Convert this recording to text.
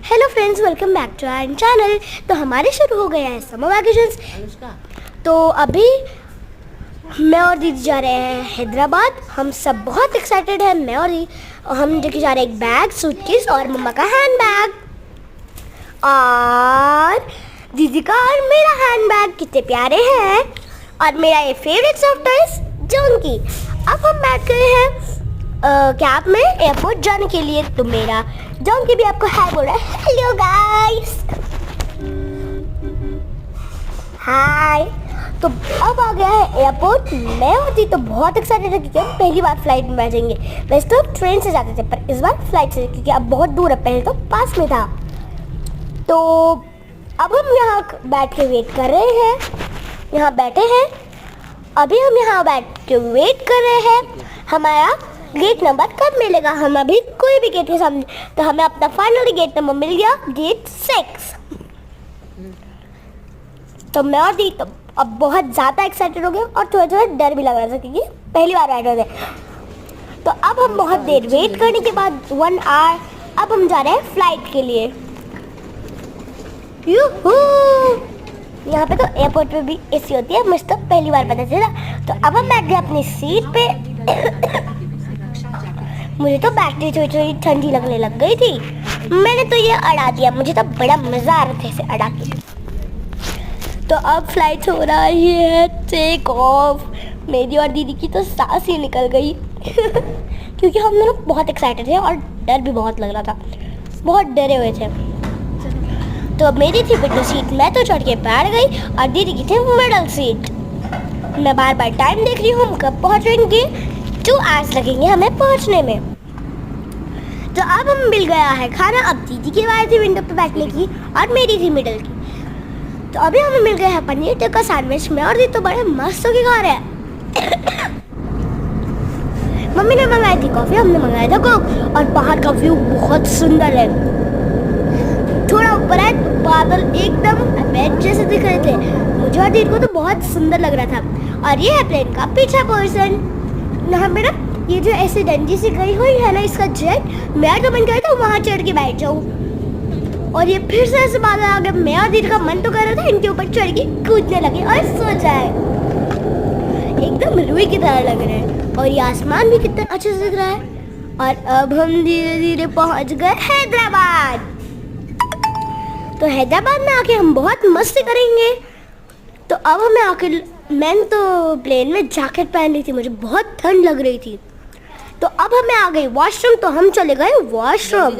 Hello friends, welcome back to our channel. तो हमारे शुरू हो गया है समर वैकेशंस। तो अभी मैं और दीदी जा रहे हैं हैदराबाद। हम सब बहुत एक्साइटेड हैं। मैं और हम लेके जा रहे हैं एक बैग, सूटकेस और मम्मा का हैंड बैग और दीदी का और मेरा हैंड बैग कितने प्यारे हैं। और मेरा ये फेवरेट सॉफ्ट टॉयज जॉन्की। अब हम बैठ गए हैं कैब में एयरपोर्ट जाने के लिए। तो मेरा जॉन्की भी आपको हाय बोल रहा है। हेलो गाइस, हाय। तो अब आ गया है एयरपोर्ट। मैं और दी तो बहुत एक्साइटेड है क्योंकि हम पहली बार फ्लाइट में बैठेंगे। वैसे तो ट्रेन से जाते थे पर इस बार फ्लाइट से, क्योंकि अब बहुत दूर है, पहले तो पास में था। तो अब हम यहाँ बैठ के वेट कर रहे हैं। यहाँ बैठे हैं, अभी हम यहाँ बैठ के वेट कर रहे हैं हमारा गेट नंबर कब मिलेगा। हम अभी कोई भी गेट के सामने, तो हमें अपना फाइनली गेट नंबर मिल गया, गेट 6। तो मैं और दी तो अब बहुत ज़्यादा एक्साइटेड हो गए और थोड़ा थोड़ा डर भी लग रहा था क्योंकि पहली बार बैठ रहे थे। तो अब हम बहुत देर वेट करने के बाद 1 आवर अब हम जा रहे हैं फ्लाइट के लिए। यूहू! यहाँ पे तो एयरपोर्ट पे भी एसी होती है, मुझे तो पहली बार पता चला। तो अब हम बैठ गए अपनी सीट पे। मुझे तो बैटरी थोड़ी थोड़ी ठंडी लगने लग गई थी। मैंने तो ये अड़ा दिया, मुझे तो बड़ा मज़ा आ रहा था इसे अड़ा के। तो अब फ्लाइट हो रही है टेक ऑफ। मेरी और दीदी की तो सांस ही निकल गई क्योंकि हम दोनों बहुत एक्साइटेड थे और डर भी बहुत लग रहा था, बहुत डरे हुए थे। तो अब मेरी थी विंडो सीट, मैं तो चढ़ के बैठ गई और दीदी की थी मिडल सीट। मैं बार बार टाइम देख रही हूँ, हम कब पहुँचेंगे। 2 आवर्स लगेंगे हमें पहुँचने में। तो अब हम मिल गया है खाना। अब दीदी की बारी थी विंडो पे बैठने की और मेरी थी मिडल की। तो अभी हमें मिल गया है पनीर टिक्का सैंडविच। मैं और दीदी तो बड़े मस्त होके खा रहे हैं। मम्मी ने मंगाई थी कॉफ़ी, हमने मंगाया था कोक। और बाहर का व्यू बहुत सुंदर है। थोड़ा ऊपर है तो बादल एकदम बेड जैसे दिख रहे थे। मुझे और दीदी को तो बहुत सुंदर लग रहा था। और ये है प्लेन का पीछा पोर्शन। यहाँ पे ना ये जो ऐसे डंडी से गई हुई है ना, इसका जेट, मैं तो मन कर रहा था वहाँ चढ़ के बैठ जाऊँ। और ये फिर से ऐसे बादल आ गए। मैं और दीदी का मन तो कर रहा था इनके ऊपर चढ़ के कूदने लगे और सो जाए। एकदम रुई की तरह लग रहे हैं और ये आसमान भी कितना अच्छे से दिख रहा है। और अब हम धीरे धीरे पहुँच गए हैदराबाद। तो हैदराबाद में आके हम बहुत मस्ती करेंगे। तो अब हमें आके, मैंने तो प्लेन में जैकेट पहन ली थी, मुझे बहुत ठंड लग रही थी। तो अब हमें आ गई वॉशरूम, तो हम चले गए वॉशरूम।